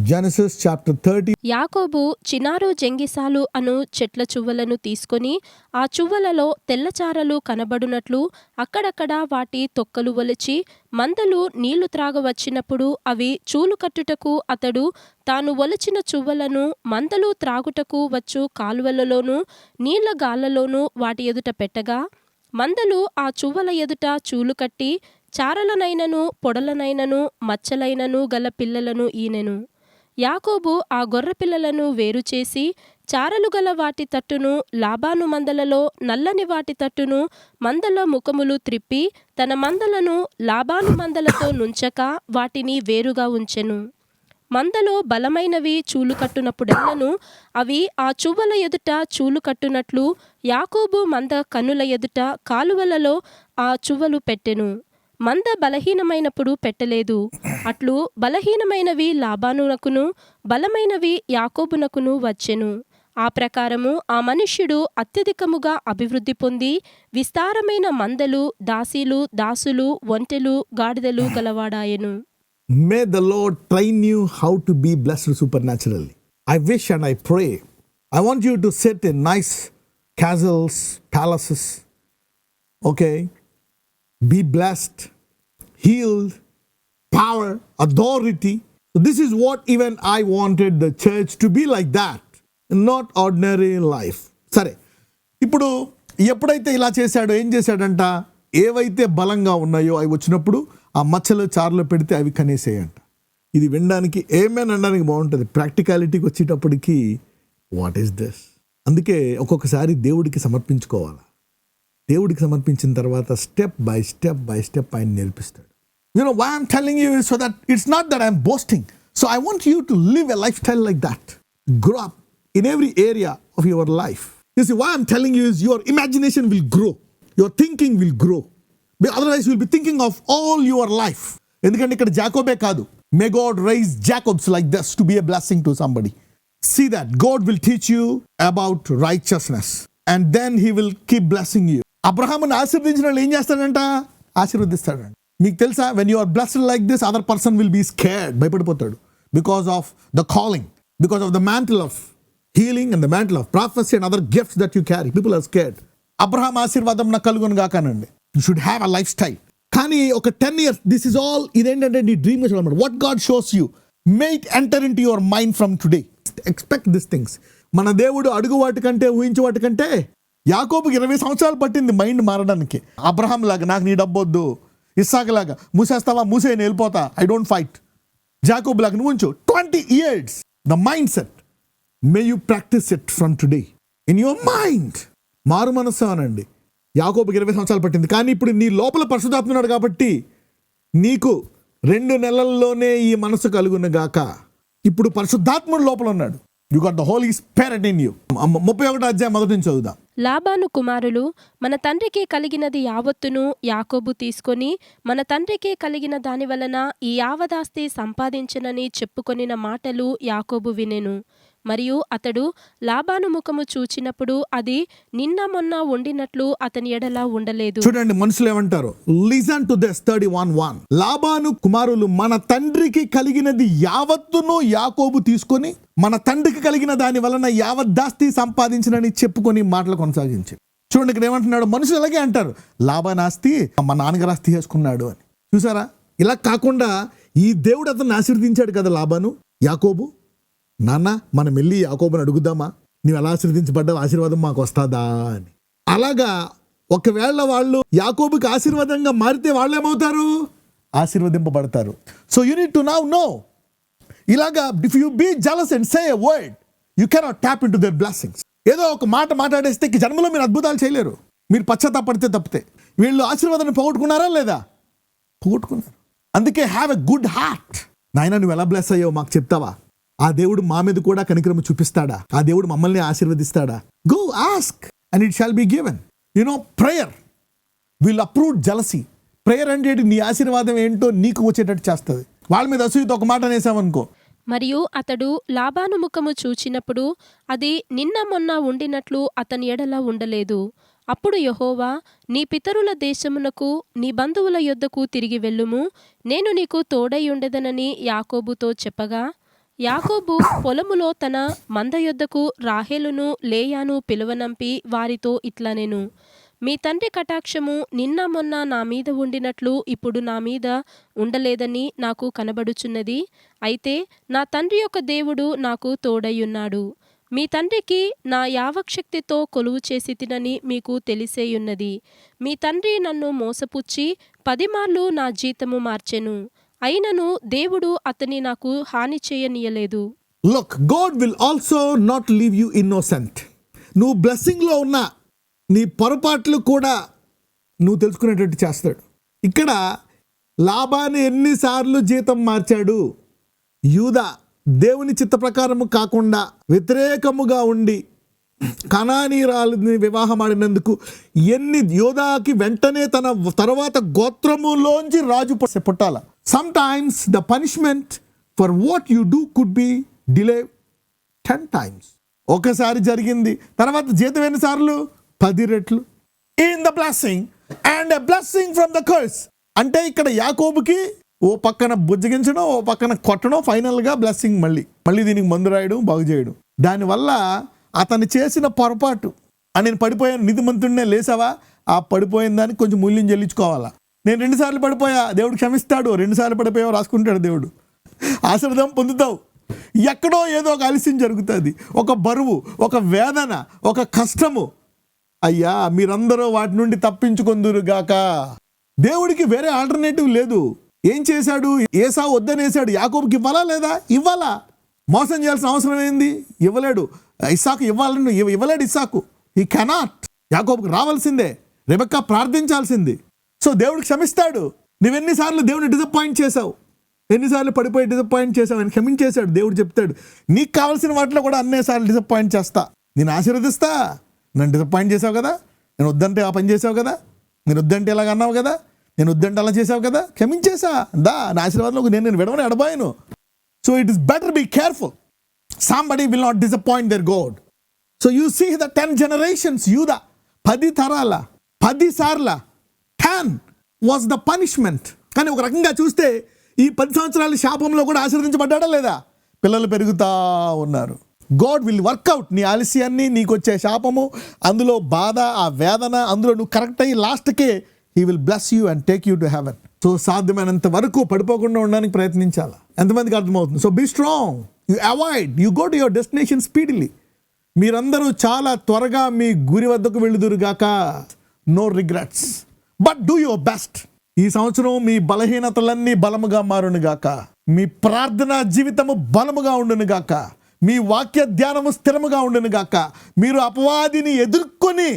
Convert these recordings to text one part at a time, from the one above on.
Genesis chapter 30. యాకోబు చినారు జంగిసాలు అను చెట్ల చువ్వలను తీసుకొని ఆ చువ్వలలో తెల్లచారలు కనబడునట్లు అక్కడక్కడ వాటి తొక్కలు ఒలిచి మందలు నీళ్లు త్రాగవచ్చినప్పుడు అవి చూలు కట్టుటకు అతడు తాను ఒలిచిన చువ్వలను మందలు త్రాగుటకు వచ్చు కాలువలలోనూ నీళ్ల గాళ్లలోనూ వాటి ఎదుట పెట్టగా మందలు ఆ చువ్వల ఎదుట చూలు కట్టి చారలనైనను పొడలనైనను మచ్చలైనను గల పిల్లలను ఈనెను. యాకోబు ఆ గొర్రెపిల్లలను వేరుచేసి చారలు గల వాటి తట్టును లాబాను మందలలో నల్లని వాటి తట్టును మందల ముఖములు త్రిప్పి తన మందలను లాబాను మందలతో నుంచక వాటిని వేరుగా ఉంచెను. మందలో బలమైనవి చూలు కట్టునప్పుడెల్లను అవి ఆ చువ్వల ఎదుట చూలు కట్టునట్లు యాకోబు మంద కన్నుల ఎదుట కాలువలలో ఆ చువ్వలు పెట్టెను. మంద బలహీనమైనప్పుడు పెట్టలేదు. అట్లు బలహీనమైనవి లాబానునకును బలమైనవి యాకోబునకును వచ్చెను. ఆ ప్రకారము ఆ మనుష్యుడు అత్యధికముగా అభివృద్ధి పొంది విస్తారమైన మందలు, దాసీలు, దాసులు, ఒంటెలు, గాడిదలు గలవాడాయెను. May the Lord train you how to be blessed supernaturally. I wish and I pray. I want you to sit in nice castles, palaces. Okay? Be blessed, healed, power, authority. So this is what even I wanted the church to be like that. Not ordinary life. సరే, ఇప్పుడు ఎప్పుడైతే ఇలా చేశాడో ఏం చేశాడంట, ఏవైతే బలంగా ఉన్నాయో అవి వచ్చినప్పుడు ఆ మచ్చలు చారులో పెడితే అవి కనేసేయంట. ఇది వినడానికి ఏమేన్ అనడానికి బాగుంటుంది, ప్రాక్టికాలిటీకి వచ్చేటప్పటికి వాట్ ఈస్ దిస్. అందుకే ఒక్కొక్కసారి దేవుడికి సమర్పించుకోవాలి. దేవుడికి సమర్పించిన తర్వాత స్టెప్ బై స్టెప్ ఆయన నేర్పిస్తాడు. Why I'm telling you is so that it's not that I'm boasting. So I want you to live a lifestyle like that. Grow up in every area of your life. You see, why I'm telling you is your imagination will grow. Your thinking will grow. Otherwise you'll be thinking of all your life. ఎందుకంటే ఇక్కడ జాకోబే కాదు. May God raise Jacobs like this to be a blessing to somebody. See that God will teach you about righteousness and then he will keep blessing you. అబ్రహామును ఆశీర్వదించిన వాళ్ళు ఏం చేస్తాడంట, ఆశీర్వదిస్తాడంట. మీకు తెలుసా, when you are blessed like this, other person will be scared, భయపడిపోతాడు, because of the calling, because of the mantle of healing and the mantle of prophecy and other gifts that you carry. People are scared. Abraham ఆశీర్వాదం నాకు కలుగును గాకనండి. You should have a lifestyle. కానీ ఒక 10 years this is all, ఇదేంటంటే నీ dream అనమాట. What God shows you, may it enter into your mind from today. Expect these things. మన దేవుడు అడుగు వాటికంటే ఊహించే వాటికంటే యాకోబుకి 20 సంవత్సరాలు పట్టింది మైండ్ మారడానికి. అబ్రహాం లాగా నాకు నీ డబ్బొద్దు, ఇస్సాకు లాగా మూసేస్తావా, మూసేయని వెళ్ళిపోతా, ఐ డోంట్ ఫైట్. జాకోబు లాగా నువ్వు ఉంచు 20 years. The mind set, may you practice it from today in your mind. మారు మనస్సు అనండి. యాకోబుకి 20 సంవత్సరాలు పట్టింది, కానీ ఇప్పుడు నీ లోపల పరిశుద్ధాత్మ ఉన్నాడు కాబట్టి నీకు 2 నెలల్లోనే ఈ మనసు కలుగును గాక. ఇప్పుడు పరిశుద్ధాత్ముడు లోపల ఉన్నాడు. You got the Holy Spirit in you. 31వ అధ్యాయం మొదటి నుంచి చదువుదాం. లాబాను కుమారులు మన తండ్రికి కలిగినది యావత్తును యాకోబు తీసుకొని మన తండ్రికి కలిగిన దాని వలన ఈ యావదాస్తి సంపాదించనని చెప్పుకొనిన మాటలు యాకోబు వినెను. మరియు అతడు లాబాను ముఖము చూచినప్పుడు అది నిన్న మొన్న ఉండినట్లు అతని ఎడల ఉండలేదు. చూడండి, మనుషులు ఏమంటారు, లిసన్ టు దిస్ 31:1. లాబాను కుమారులు మన తండ్రికి కలిగినది యావత్తును యాకోబు తీసుకొని మన తండ్రికి కలిగిన దాని వలన యావద్దాస్తి సంపాదించినని చెప్పుకొని మాటలు కొనసాగించి. చూడండి, ఇక్కడ ఏమంటున్నాడు, మనుషులు అలాగే అంటారు, లాబాను ఆస్తి మా నాన్నగారు ఆస్తి చేసుకున్నాడు అని. చూసారా, ఇలా కాకుండా ఈ దేవుడు అతన్ని ఆశీర్వదించాడు కదా లాబాను, యాకోబు. నాన్న మనం వెళ్ళి యాకోబుని అడుగుదామా, నీవు ఎలా ఆశీర్వదించబడ్డావు, ఆశీర్వాదం మాకు వస్తుందా అని. అలాగా ఒకవేళ వాళ్ళు యాకోబుకి ఆశీర్వాదంగా మారితే వాళ్ళు ఏమవుతారు, ఆశీర్వదింపబడతారు. So you need to now know. ఇలాగా if you be jealous and say a word, you cannot tap into their blessings. ఏదో ఒక మాట మాట్లాడేస్తే జన్మలో మీరు అద్భుతాలు చేయలేరు. మీరు పశ్చాత్తాపడితే తప్పితే. వీళ్ళు ఆశీర్వాదాన్ని పోగొట్టుకున్నారా లేదా, పోగొట్టుకున్నారు. అందుకే హ్యావ్ ఎ గుడ్ హార్ట్. నాయన నువ్వు ఎలా బ్లెస్ అయ్యావు మాకు చెప్తావా, ఆ దేవుడు మా మీద కూడా కనికరము చూపిస్తాడా, ఆ దేవుడు మమ్మల్ని ఆశీర్వదిస్తాడా. Go ask and it shall be given. Prayer will approve jealousy. Prayer అంటే నీ ఆశీర్వాదం ఏంటో నీకు వచ్చేటట్టు చేస్తుంది. వాళ్ళ మీద అసూయతో ఒక మాట అనేసామనుకో. మరియు అతడు లాబాను ముఖము చూచినప్పుడు అది నిన్న మొన్న ఉండినట్లు అతని ఎడల ఉండలేదు. అప్పుడు యెహోవా, నీ పితరుల దేశమునకు నీ బంధువుల యొద్దకు తిరిగి వెళ్ళుము, నేను నీకు తోడై ఉండెదనని యాకోబుతో చెప్పగా, యాకోబు పొలములో తన మంద యొద్దకు రాహేలును లేయాను పిలువనంపి వారితో ఇట్లనెను, మీ తండ్రి కటాక్షము నిన్న మొన్న నా మీద ఉండినట్లు ఇప్పుడు నా మీద ఉండలేదని నాకు కనబడుచున్నది. అయితే నా తండ్రి యొక్క దేవుడు నాకు తోడయ్యున్నాడు. మీ తండ్రికి నా యావశక్తితో కొలువు చేసి తినని మీకు తెలిసేయున్నది. మీ తండ్రి నన్ను మోసపుచ్చి 10 మార్లు నా జీతము మార్చెను. అయినను దేవుడు అతని నాకు హాని చేయనీయలేదు. Look, God will also not leave you innocent. నువ్వు బ్లెస్సింగ్లో ఉన్నా నీ పొరపాట్లు కూడా నువ్వు తెలుసుకునేటట్టు చేస్తాడు. ఇక్కడ లాబాను ఎన్నిసార్లు జీతం మార్చాడు. యూదా దేవుని చిత్త ప్రకారము కాకుండా వ్యతిరేకముగా ఉండి కనానీయురాలిని వివాహం ఆడినందుకు యోధాకి వెంటనే తన తర్వాత గోత్రములోంచి రాజు పుట్టాల. Sometimes the punishment for what you do could be delay 10 times. ఒకసారి జరిగింది, తర్వాత జీతం ఎన్నిసార్లు? 10 రెట్లు. In the blessing and a blessing from the curse. అంటే ఇక్కడ యాకోబుకి ఓ పక్కన బుజ్జగించడం, ఓ పక్కన కొట్టడం, ఫైనల్గా బ్లెస్సింగ్ మళ్ళీ దీనికి మందు రాయడం, బాగు చేయడం. దానివల్ల అతను చేసిన పొరపాటు, నేను పడిపోయాను, నీతిమంతుడినే లేసావా, ఆ పడిపోయిన దానికి కొంచెం మూల్యం చెల్లించుకోవాలా. నేను 2 సార్లు పడిపోయా, దేవుడు క్షమిస్తాడు. 2 సార్లు పడిపోయావు రాసుకుంటాడు దేవుడు. ఆశీర్వాదం పొందుతావు. ఎక్కడో ఏదో ఒక ఆలస్యం జరుగుతుంది, ఒక బరువు, ఒక వేదన, ఒక కష్టము. అయ్యా, మీరందరూ వాటి నుండి తప్పించుకొందురుగాక. దేవుడికి వేరే ఆల్టర్నేటివ్ లేదు. ఏం చేశాడు? ఏసావు వద్దనేసాడు, యాకోబుకి ఇవ్వాలా లేదా? ఇవ్వాలా. మోసం చేయాల్సిన అవసరం ఏంది? ఇవ్వలేడు. ఇస్సాకు ఇవ్వాలని ఇవ్వలేడు. ఇస్సాకు ఈ కెనాట్. యాకోబుకి రావాల్సిందే, రెబెక్కా ప్రార్థించాల్సింది. సో దేవుడు క్షమిస్తాడు. నువ్వెన్నిసార్లు దేవుని డిసప్పాయింట్ చేసావు, ఎన్నిసార్లు పడిపోయి డిసప్పాయింట్ చేసావు, ఆయన క్షమించేశాడు. దేవుడు చెప్తాడు, నీకు కావాల్సిన వాటిలో కూడా అన్నిసార్లు డిసప్పాయింట్ చేస్తా, నేను ఆశీర్వదిస్తా. నన్ను డిసప్పాయింట్ చేసావు కదా, నేను వద్దంటే ఆ పని చేసావు కదా, నేను వద్దంటే ఇలాగ అన్నావు కదా, నేను వద్దంటే అలా చేసావు కదా, క్షమించేసా. నా ఆశీర్వాదంలో నేను విడవని ఎడబాయను. So it is better be careful. Somebody will not disappoint their God. So you see the 10 generations, Judah, 10 తరాల 10 సార్ల 10 was the punishment. కానీ ఒక రకంగా చూస్తే ఈ 10 సంవత్సరాల శాపంలో కూడా ఆశీర్వదించబడ్డా లేదా? పిల్లలు పెరుగుతా ఉన్నారు. God will work out నీ ఆలస్యాన్ని, నీకు వచ్చే శాపము, అందులో బాధ, ఆ వేదన, అందులో నువ్వు కరెక్ట్ అయ్యి లాస్ట్కే He will bless you and take you to heaven. So సాధ్యమైనంత వరకు పడిపోకుండా ఉండడానికి ప్రయత్నించాలి. ఎంతమందికి అర్థమవుతుంది? So be strong, you avoid, you go to your destination speedily. మీరందరూ చాలా త్వరగా మీ గురి వద్దకు వెళ్ళుదురుగాక. No regrets, but do your best. ఈ సంవత్సరం మీ బలహీనతలన్నీ బలముగా మారునుగాక. మీ ప్రార్థనా జీవితము బలముగా ఉండునుగాక. మీ వాక్య ధ్యానము స్థిరముగా ఉండునుగాక. మీరు అపవాదిని ఎదుర్కొని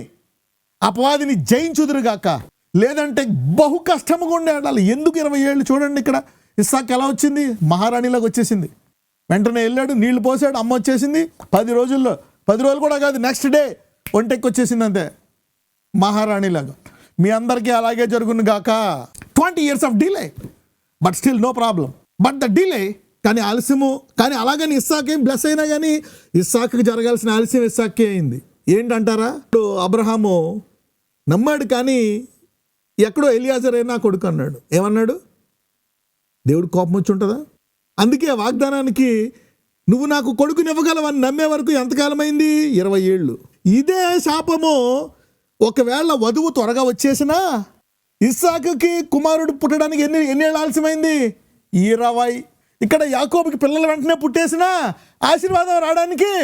అపవాదిని జయించుదురుగాక. లేదంటే బహు కష్టముగా ఉండాలి. ఎందుకు 20 ఏళ్ళు? చూడండి ఇక్కడ ఇస్సాకు ఎలా వచ్చింది, మహారాణిలాగా వచ్చేసింది. వెంటనే వెళ్ళాడు, నీళ్లు పోసాడు, అమ్మ వచ్చేసింది. 10 రోజుల్లో, 10 రోజులు కూడా కాదు, నెక్స్ట్ డే ఒంటెక్కి వచ్చేసింది అంతే, మహారాణిలాగా. మీ అందరికీ అలాగే జరుగును గాక. 20 years of delay, but still no problem. But the delay, కానీ ఆలస్యము, కానీ అలాగని ఇస్సాకేం బ్లెస్ అయినా కానీ ఇస్సాకుకి జరగాల్సిన ఆలస్యం ఇస్సాకే అయింది. ఏంటంటారా? ఇప్పుడు అబ్రహాము నమ్మాడు, కానీ ఎక్కడో ఎలియాజర్ అయినా కొడుకు అన్నాడు. ఏమన్నాడు? దేవుడు కోపం వచ్చి ఉంటుందా? అందుకే వాగ్దానానికి నువ్వు నాకు కొడుకుని ఇవ్వగలవని నమ్మే వరకు ఎంతకాలమైంది? 20 ఏళ్ళు. ఇదే శాపము ఒకవేళ వధువు త్వరగా వచ్చేసినా ఇస్సాకుకి కుమారుడు పుట్టడానికి ఎన్నేళ్ళు ఆలస్యమైంది? 20. ఇక్కడ యాకోబుకి పిల్లలు వెంటనే పుట్టేసినా ఆశీర్వాదం రావడానికి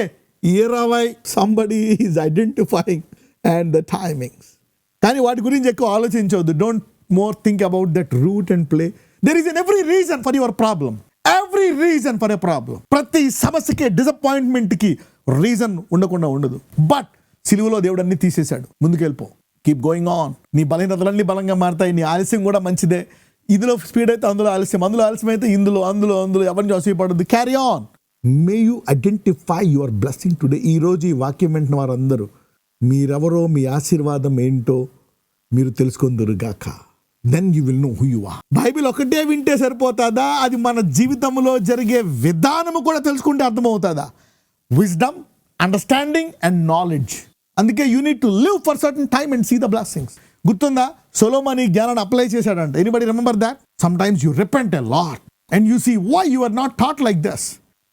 20. Somebody is identifying and the timings. కానీ వాటి గురించి ఎక్కువ ఆలోచించవద్దు. Don't more think about that route and play. There is every reason for your problem. Every reason for a problem. ప్రతి సమస్యకి, డిసప్పాయింట్మెంట్కి రీజన్ ఉండకుండా ఉండదు. బట్ సిలువలో దేవుడు అన్ని తీసేశాడు. ముందుకెళ్ళిపో, కీప్ గోయింగ్ ఆన్. నీ బలహీనతలన్నీ బలంగా మారుతాయి. నీ ఆలస్యం కూడా మంచిదే. ఇందులో స్పీడ్ అయితే అందులో ఆలస్యం, అందులో ఆలస్యం అయితే ఇందులో ఎవరిని అసూయపడద్దు. Carry on. May you identify your blessing today. ఈరోజు ఈ వాక్యం వింటున్న వారందరూ మీరెవరో, మీ ఆశీర్వాదం ఏంటో మీరు తెలుసుకుందురుగాక. Then you will know who you are. Bible ఒకటే వింటే సరిపోతుందా? అది మన జీవితంలో జరిగే విధానము కూడా తెలుసుకుంటే అర్థమవుతుందా? Wisdom, understanding and knowledge. అందుకే you need to live for certain time and see the blessings. గుర్తుందా? సొలొమోన్ ఈ జ్ఞానాన్ని అప్లై చేశాడంట. Anybody remember that? Sometimes you repent a lot and you see why you are not thought like this.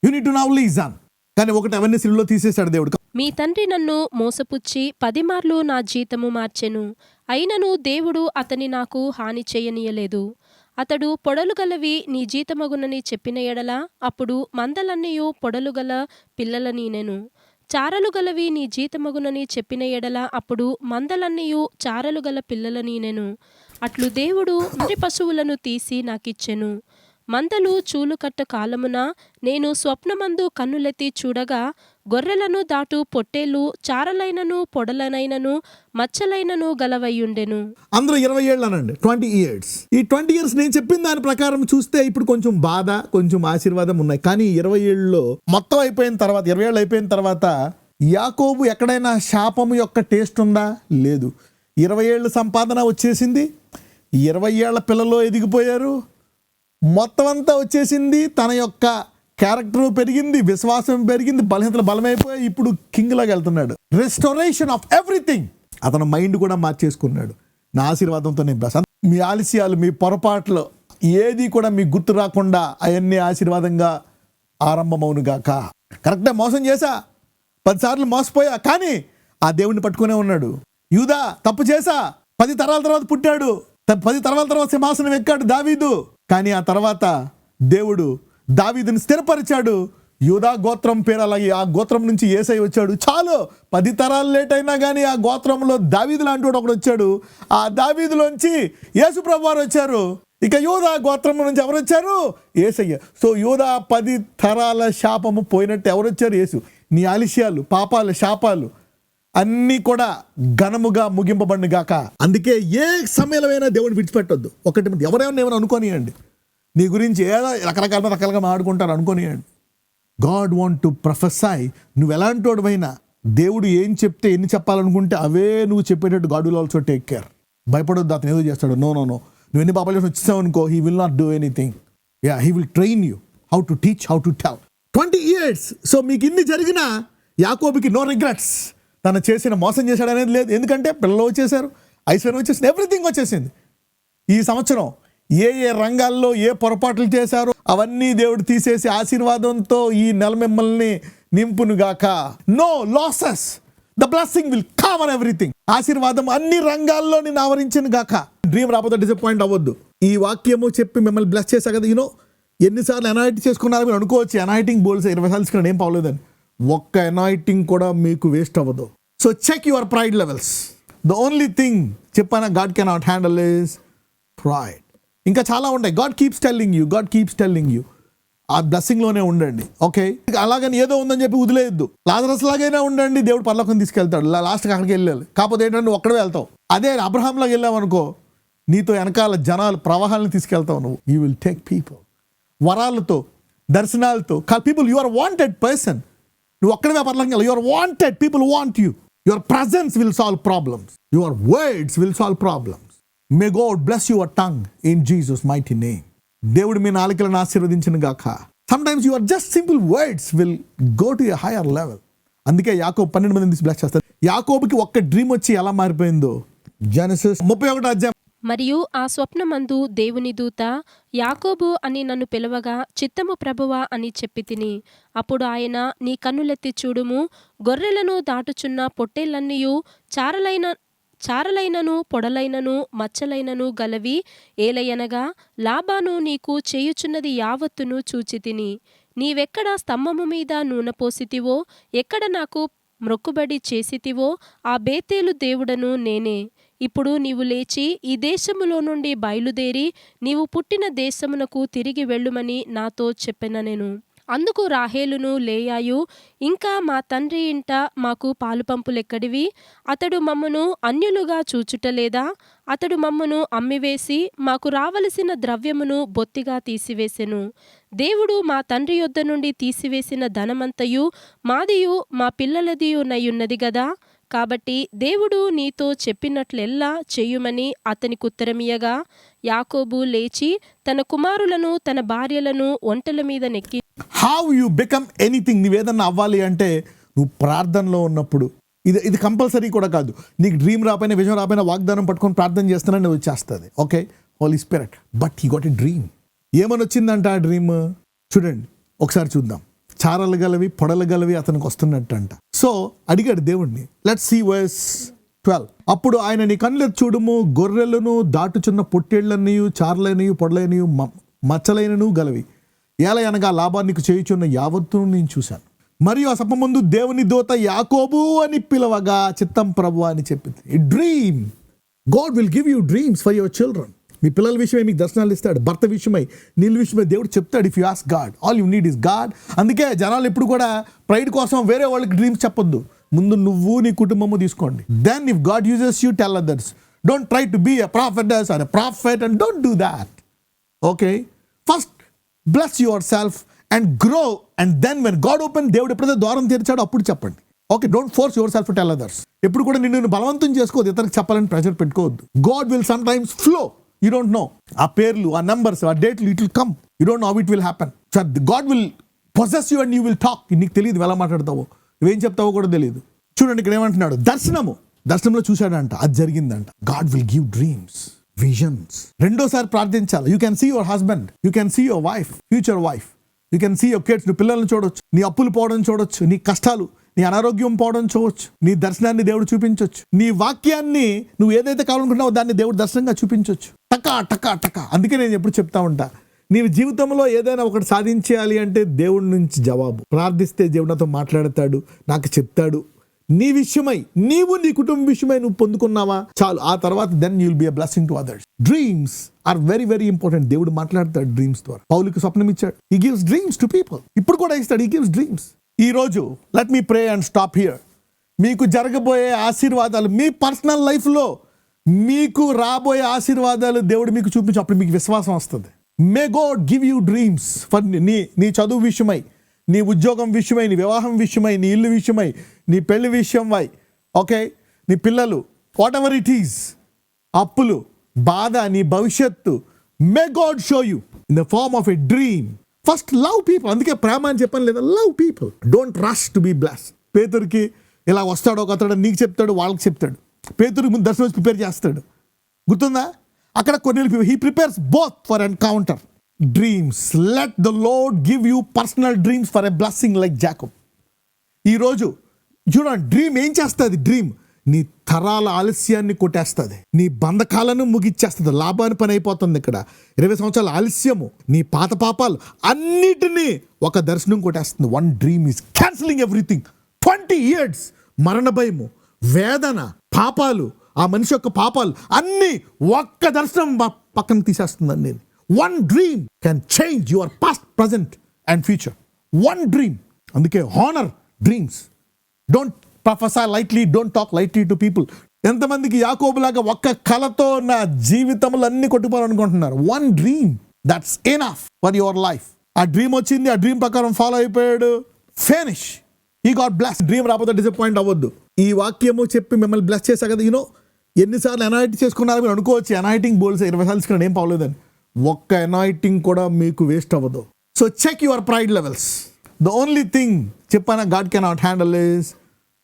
You need to now listen. కానీ ఒకటి అవన్నీ సిలువలో తీసేశాడు దేవుడు. మీ తండ్రి నన్ను మోసపుచ్చి 10 మార్లు నా జీతము మార్చెను. అయినను దేవుడు అతని నాకు హాని చేయనీయలేదు. అతడు పొడలు గలవి నీ జీతమగునని చెప్పిన ఎడల అప్పుడు మందలన్నయూ పొడలు గల పిల్లల నీనెను. చారలు గలవి నీ జీతమగునని చెప్పిన ఎడల అప్పుడు మందలన్నయూ చారలు గల పిల్లల నీనెను. అట్లు దేవుడు మురి పశువులను తీసి నాకిచ్చెను. మందలు చూలుకట్ట కాలమున నేను స్వప్నమందు కన్నులెత్తి చూడగా గొర్రెలను దాటు పొట్టేళ్ళు చారలైనను పొడలనైనను మచ్చలైనను గలవయ్యుండెను. అందరూ 20 ఏళ్ళు అనండి, 20 years. ఈ 20 years నేను చెప్పిన దాని ప్రకారం చూస్తే ఇప్పుడు కొంచెం బాధ, కొంచెం ఆశీర్వాదం ఉన్నాయి. కానీ 20 ఏళ్ళలో మొత్తం అయిపోయిన తర్వాత, 20 ఏళ్ళు అయిపోయిన తర్వాత యాకోబు ఎక్కడైనా శాపము యొక్క టేస్ట్ ఉందా? లేదు. 20 ఏళ్ళ సంపాదన వచ్చేసింది, 20 ఏళ్ల పిల్లలు ఎదిగిపోయారు, మొత్తం అంతా వచ్చేసింది. తన యొక్క క్యారెక్టర్ పెరిగింది, విశ్వాసం పెరిగింది, బలహీనతలు బలమైపోయి ఇప్పుడు కింగ్ లాగా వెళ్తున్నాడు. Restoration of everything. అతను మైండ్ కూడా మార్చేసుకున్నాడు. నా ఆశీర్వాదంతో నేను బ్లెస్. మీ ఆలస్యాలు, మీ పొరపాట్లు ఏది కూడా మీకు గుర్తు రాకుండా అవన్నీ ఆశీర్వాదంగా ఆరంభమవునుగాక. కరెక్ట్గా మోసం చేశా, 10 సార్లు మోసపోయా, కానీ ఆ దేవుడిని పట్టుకునే ఉన్నాడు. యూదా తప్పు చేశా, 10 తరాల తర్వాత పుట్టాడు, 10 తరాల తర్వాత సింహాసనం ఎక్కాడు దావీదు. కానీ ఆ తర్వాత దేవుడు దావీదుని స్థిరపరిచాడు. యూదా గోత్రం పేరు అలాగే ఆ గోత్రం నుంచి యేసై వచ్చాడు. చాలు 10 తరాలు లేట్ అయినా కానీ ఆ గోత్రంలో దావీదు లాంటి వాడు ఒకడు వచ్చాడు. ఆ దావీదులోంచి యేసు ప్రభువు వారు వచ్చారు. ఇక యూదా గోత్రం నుంచి ఎవరు వచ్చారు? యేసయ్య. సో యూదా 10 తరాల శాపము పోయినట్టు ఎవరు వచ్చారు? యేసు. నీ ఆలస్యాలు, పాపాలు, శాపాలు అన్నీ కూడా ఘనముగా ముగింపబడిన గాక. అందుకే ఏ సమయంలోనైనా దేవుడిని విడిచిపెట్టొద్దు. ఒకటి ఎవరైనా ఏమైనా అనుకోనియండి, నీ గురించి ఏదో రకరకాలుగా మాట్లాడుకుంటారు అనుకోనియండి. God want to prophesy. నువ్వు ఎలాంటి వాడివైనా దేవుడు ఏం చెప్తే, ఎన్ని చెప్పాలనుకుంటే అవే నువ్వు చెప్పేటట్టు God will also take care. భయపడొద్దు అతను ఏదో చేస్తాడు. నో, నువ్వు ఎన్ని పాపాలు చేసి వచ్చేసావు అనుకో, he will not do anything. He will train you how to teach, how to tell. 20 years. So మీకు ఇన్ని జరిగినా యాకోబుకి నో రిగ్రెట్స్. తను చేసిన మోసం చేశాడు అనేది లేదు. ఎందుకంటే పిల్లలు వచ్చేసారు, ఐశ్వర్యం వచ్చేసింది, ఎవ్రీథింగ్ వచ్చేసింది. ఈ సంవత్సరం ఏ రంగాల్లో ఏ పొరపాట్లు చేశారో అవన్నీ దేవుడు తీసేసి ఆశీర్వాదంతో ఈ నెల మిమ్మల్ని నింపునుగాక. No losses. The blessing will cover everything. ఆశీర్వాదం అన్ని రంగాల్లో నేను ఆవరించను గాక. డ్రీమ్ రాకపోతే డిసప్పాయింట్ అవ్వద్దు. ఈ వాక్యము చెప్పి మిమ్మల్ని బ్లెస్ చేశా కదా. ఎన్నిసార్లు అనాయిటింగ్ చేసుకున్నారు మీరు అనుకోవచ్చు. అనాయిటింగ్ బోల్స్ 20 సార్లు తీసుకున్నాను, ఏం పావలేదని. ఒక్క అనాయిటింగ్ కూడా మీకు వేస్ట్ అవ్వదు. So check your pride levels. The only thing చెప్పానా God cannot handle is pride. ఇంకా చాలా ఉంటాయి. గాడ్ కీప్స్ టెల్లింగ్ యూ ఆ బ్లెస్సింగ్లోనే ఉండండి. ఓకే, అలాగని ఏదో ఉందని చెప్పి వదిలేయద్దు. లాజరస్ లాగైనా ఉండండి, దేవుడు పరలోకం తీసుకెళ్తాడు. లాస్ట్కి అక్కడికి వెళ్ళాలి. కాకపోతే ఏంటంటే నువ్వు ఒక్కడే వెళ్తావు. అదే అబ్రహాంలాగా వెళ్ళావనుకో, నీతో వెనకాల జనాలు ప్రవాహాలను తీసుకెళ్తావు నువ్వు. You will take people. వరాలతో, దర్శనాలతో people. You are wanted person. నువ్వు ఒక్కడే పర్లంగా you are wanted. People want you. Your presence will solve problems. Your words will solve problems. May God bless your tongue in Jesus mighty name. దేవుడు మీ నాలుకలను ఆశీర్వదించును గాక. Sometimes your just simple words will go to a higher level. అందుకే యాకోబు 12 మందిని తీసి bless చేస్తారు. యాకోబుకి ఒక్క డ్రీమ్ వచ్చి ఎలా మారిపోయిందో జెనసిస్ 31వ అధ్యాయం. మరియు ఆ స్వప్నమందు దేవుని దూత యాకోబు అని నన్ను పిలవగా చిత్తము ప్రభువా అని చెప్పి తిని. అప్పుడు ఆయన, నీ కన్నులెత్తి చూడుము, గొర్రెలను దాటుచున్న పొట్టేళ్ళన్నీయు చారలైనను పొడలైనను మచ్చలైనను గలవి. ఏలయనగా లాబాను నీకు చేయుచున్నది యావత్తును చూచి తిని. నీవెక్కడ స్తంభము మీద నూనె పోసితివో, ఎక్కడ నాకు మ్రొక్కుబడి చేసితివో ఆ బేతేలు దేవుడను నేనే. ఇప్పుడు నీవు లేచి ఈ దేశములో నుండి బయలుదేరి నీవు పుట్టిన దేశమునకు తిరిగి వెళ్ళుమని నాతో చెప్పెన నేను. అందుకు రాహేలును లేయాయు, ఇంకా మా తండ్రి ఇంట మాకు పాలుపంపులెక్కడివి? అతడు మమ్మను అన్యులుగా చూచుటలేదా? అతడు మమ్మను అమ్మివేసి మాకు రావలసిన ద్రవ్యమును బొత్తిగా తీసివేసెను. దేవుడు మా తండ్రి యొద్ద నుండి తీసివేసిన ధనమంతయు మాదియు మా పిల్లలదియు నయ్యున్నది గదా. కాబట్టి దేవుడు నీతో చెప్పినట్లెల్లా చెయ్యుమని అతనికి ఉత్తరమియ్యగా, యాకోబు లేచి తన కుమారులను తన భార్యలను ఒంటెల మీద నెక్కి. How you become anything. నువ్వేదన్నా అవ్వాలి అంటే నువ్వు ప్రార్థనలో ఉన్నప్పుడు. ఇది కంపల్సరీ కూడా కాదు. నీకు డ్రీమ్ రాపోయినా, విజయం రాపోయినా వాగ్దానం పట్టుకొని ప్రార్థన చేస్తానని వచ్చేస్తుంది. Okay, holy spirit. But he got a dream. ఏమని వచ్చిందంట ఆ డ్రీమ్? చూడండి ఒకసారి చూద్దాం. చారలు గలవి పొడలు గలవి అతనికి వస్తున్నట్టంట. సో అడిగాడు దేవుణ్ణి. Let's see verse 12. అప్పుడు ఆయన, నీ కన్నులెత్తి చూడుము, గొర్రెలను దాటుచున్న పొట్టేళ్లనియు చారలనియు పొడలనియు మచ్చలైనను గలవి, ఏలయనగా లాభానికి చేయుచున్న యావత్తును నేను చూశాను. మరియు ఆ సభ ముందు దేవుని దూత యాకోబు అని పిలవగా, చిత్తం ప్రభువా అని చెప్పింది. ఈ dream, God will give you dreams for your children. మీ పిల్లల విషయమై మీకు దర్శనాలు ఇస్తాడు, భర్త విషయమై, నీళ్ళ విషయమై దేవుడు చెప్తాడు. If you ask God, all you need is God. అందుకే జనాలు ఎప్పుడు కూడా ప్రైడ్ కోసం వేరే వాళ్ళకి డ్రీమ్స్ చెప్పొద్దు. ముందు నువ్వు నీ కుటుంబము తీసుకోండి. Then if God uses you, tell others. Don't try to be a prophetess or a prophet and don't do that. Okay, first bless yourself and grow, and then when God open, దేవుడు ఎప్పుడైతే ద్వారం తెరిచాడో అప్పుడు చెప్పండి. Okay, don't force yourself to tell others. ఎప్పుడు కూడా నిన్ను బలవంతం చేసుకోవద్దు, ఇతరులకు చెప్పాలని ప్రెషర్ పెట్టుకోవద్దు. God will sometimes flow. You don't know. ఆ పేర్లు, ఆ నంబర్స్, ఆ డేట్లు, it will come. You don't know how it will happen. So God will possess you and you will talk. నీకు తెలియదు ఎలా మాట్లాడతావో, నువ్వేం చెప్తావో కూడా తెలియదు. చూడండి ఇక్కడ ఏమంటున్నాడు, దర్శనంలో చూశాడంట, అది జరిగిందంట. God will give dreams, visions. రెండోసారి ప్రార్థించాలి. You can see your husband, you can see your wife, future wife, you can see your kids. నువ్వు పిల్లల్ని చూడొచ్చు, నీ అప్పులు పోవడం చూడొచ్చు, నీ కష్టాలు, నీ అనారోగ్యం పోవడం చూడొచ్చు, నీ దర్శనాన్ని దేవుడు చూపించవచ్చు, నీ వాక్యాన్ని నువ్వు ఏదైతే కావాలనుకుంటున్నావో దాన్ని దేవుడు దర్శనంగా చూపించవచ్చు. టకా టకా టకా. అందుకే నేను ఎప్పుడు చెప్తా ఉంటా, నీవు జీవితంలో ఏదైనా ఒకటి సాధించేయాలి అంటే దేవుడి నుంచి జవాబు. ప్రార్థిస్తే దేవుడు నాతో మాట్లాడతాడు, నాకు చెప్తాడు. నీ విషయమై, నీవు నీ కుటుంబం విషయమై నువ్వు పొందుకున్నావా చాలు. ఆ తర్వాత then you will be a blessing to others. Dreams are very very important. దేవుడు మాట్లాడతాడు డ్రీమ్స్ ద్వారా. పౌలుకి స్వప్నం ఇచ్చాడు. He gives dreams to people. ఇప్పుడు కూడా ఇస్తాడు. He gives dreams. ఈ రోజు let me pray and stop here. మీకు జరగబోయే ఆశీర్వాదాలు, మీ పర్సనల్ లైఫ్లో మీకు రాబోయే ఆశీర్వాదాలు దేవుడు మీకు చూపించి, అప్పుడు మీకు విశ్వాసం వస్తుంది. May God give you dreams for నీ చదువు విషయమై, నీ ఉద్యోగం విషయమై, నీ వివాహం విషయమై, నీ ఇల్లు విషయమై, నీ పెళ్లి విషయమై, ఓకే, నీ పిల్లలు, వాట్ ఎవర్ ఇట్ ఈస్, అప్పులు, బాధ, నీ భవిష్యత్తు. May God show you in the form of a dream. First love people. అందుకే ప్రేమ అని చెప్పాను లేదా, love people. Don't rush to be bless. పేతురుకి ఇలా వస్తాడు ఒక అతడు, నీకు చెప్తాడు, వాళ్ళకి చెప్తాడు. పేతురుకి ముందు దర్శనం ప్రిపేర్ చేస్తాడు, గుర్తుందా? అక్కడ కొన్ని he prepares both for encounter. Dreams, let the lord give you personal dreams for a blessing like Jacob. ఈరోజు చూడండి, డ్రీమ్ ఏం చేస్తుంది? డ్రీమ్ నీ తరాల ఆలస్యాన్ని కొట్టేస్తుంది, నీ బంధకాలను ముగిచ్చేస్తుంది. లాభాన్ని పని అయిపోతుంది. ఇక్కడ 20 సంవత్సరాల ఆలస్యము, నీ పాత పాపాలు అన్నిటినీ ఒక దర్శనం కొట్టేస్తుంది. One dream is cancelling everything. 20 years మరణ భయము, వేదన, పాపాలు, ఆ మనిషి యొక్క పాపాలు అన్నీ ఒక్క దర్శనం పక్కన తీసేస్తుందండి. నేను one dream can change your past, present and future. One dream. అందుకే honour dreams. Don't professor lightly, don't talk lightly to people. ఎంతమందికి యాకోబులాగా ఒక్క కళతో నా జీవితంలో అన్ని కొట్టుకోవాలనుకుంటున్నారు. One dream, that's enough for your life. ఆ డ్రీమ్ వచ్చింది, ఆ డ్రీమ్ ప్రకారం ఫాలో అయిపోయాడు, ఫినిష్. ఈ గాడ్ బ్లెస్. డ్రీమ్ రాకపోతే డిసప్పాయింట్ అవ్వద్దు. ఈ వాక్యము చెప్పి మిమ్మల్ని బ్లెస్ చేశా కదా. యూనో ఎన్నిసార్లు అనాయిటింగ్ చేసుకున్నారో మీరు అనుకోవచ్చు. అనాయిటింగ్ బోల్స్ 20 సార్లు తీసుకున్నాడు, ఏం పావలేదని. ఒక్క అనాయిటింగ్ కూడా మీకు వేస్ట్ అవ్వదు. So check your pride levels. The only thing చెప్పానా God cannot handle is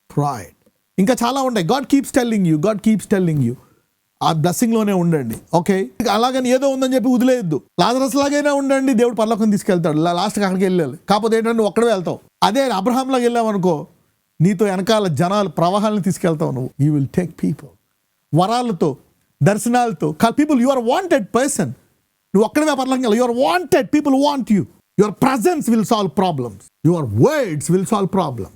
pride. ఇంకా చాలా ఉంటాయి. గాడ్ కీప్స్ టెల్లింగ్ యూ ఆ బ్లెస్సింగ్లోనే ఉండండి. ఓకే, అలాగని ఏదో ఉందని చెప్పి వదిలేయద్దు. లాజరస్ లాగైనా ఉండండి, దేవుడు పరలోకం తీసుకెళ్తాడు. లాస్ట్కి అక్కడికి వెళ్ళాలి. కాకపోతే ఏంటంటే నువ్వు ఒక్కడే వెళ్తావు. అదే అబ్రహాం లాగా వెళ్ళావు అనుకో, నీతో వెనకాల జనాలు ప్రవాహాలను తీసుకెళ్తావు నువ్వు. You will take people. వరాలతో, దర్శనాలతో people. You are wanted person. నువ్వు ఒక్కడే పరలోకం వెళ్ళాలి. You are wanted. People want you. Your presence will solve problems. Your words will solve problems.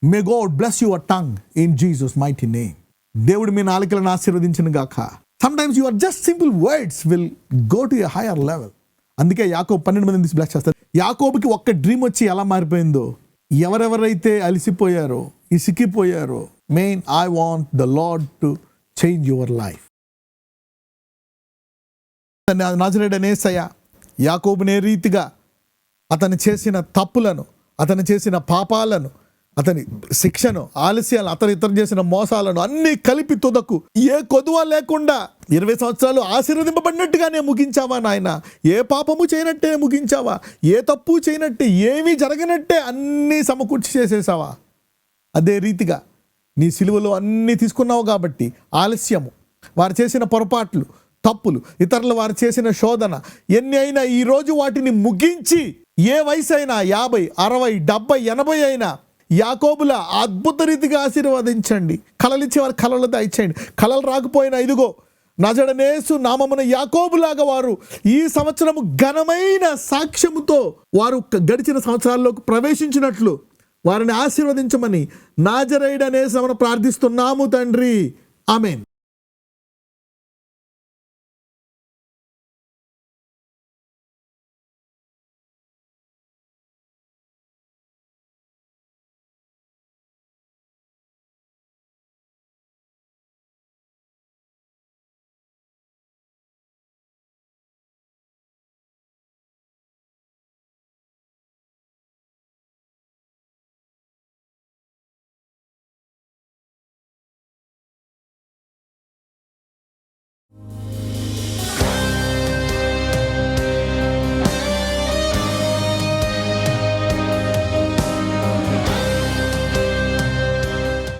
May God bless your tongue in Jesus mighty name. దేవుడు మీ నాలుకలను ఆశీర్వదించిన గాక. Sometimes your just simple words will go to a higher level. అందుకే యాకోబు 12 మందిని తీసి bless చేస్తారు. యాకోబుకి ఒక్క డ్రీమ్ వచ్చి ఎలా మారిపోయిందో, ఎవరెవరైతే అలసిపోయారో, ఇసికిపోయారో, main I want the Lord to change your life. నజరేయుడైన యేసయ్య యాకోబునే రీతిగా అతను చేసిన తప్పులను, అతను చేసిన పాపాలను, అతని శిక్షను, ఆలస్యాలను, అతను ఇతను చేసిన మోసాలను అన్నీ కలిపి తుదకు ఏ కొదువ లేకుండా 20 సంవత్సరాలు ఆశీర్వదింపబడినట్టుగానే ముగించావా నాయన. ఏ పాపము చేయనట్టే ముగించావా, ఏ తప్పు చేయనట్టే, ఏమీ జరగనట్టే అన్నీ సమకూర్చి చేసేసావా. అదే రీతిగా నీ సిలువలో అన్నీ తీసుకున్నావు కాబట్టి ఆలస్యము, వారు చేసిన పొరపాట్లు, తప్పులు, ఇతరులు వారు చేసిన శోధన ఎన్ని అయినా ఈరోజు వాటిని ముగించి ఏ వయసు అయినా 50, 60, 70, 80 అయినా యాకోబుల అద్భుత రీతిగా ఆశీర్వదించండి. కలలిచ్చే వారు కలలు దయచేయండి. కలలు రాకపోయినా ఇదిగో నజరేయుడనేసు నామమున యాకోబులాగా వారు ఈ సంవత్సరము ఘనమైన సాక్ష్యముతో వారు గడిచిన సంవత్సరాల్లోకి ప్రవేశించినట్లు వారిని ఆశీర్వదించమని నజరేయుడనేసు నామమున ప్రార్థిస్తున్నాము తండ్రి. ఆమేన్.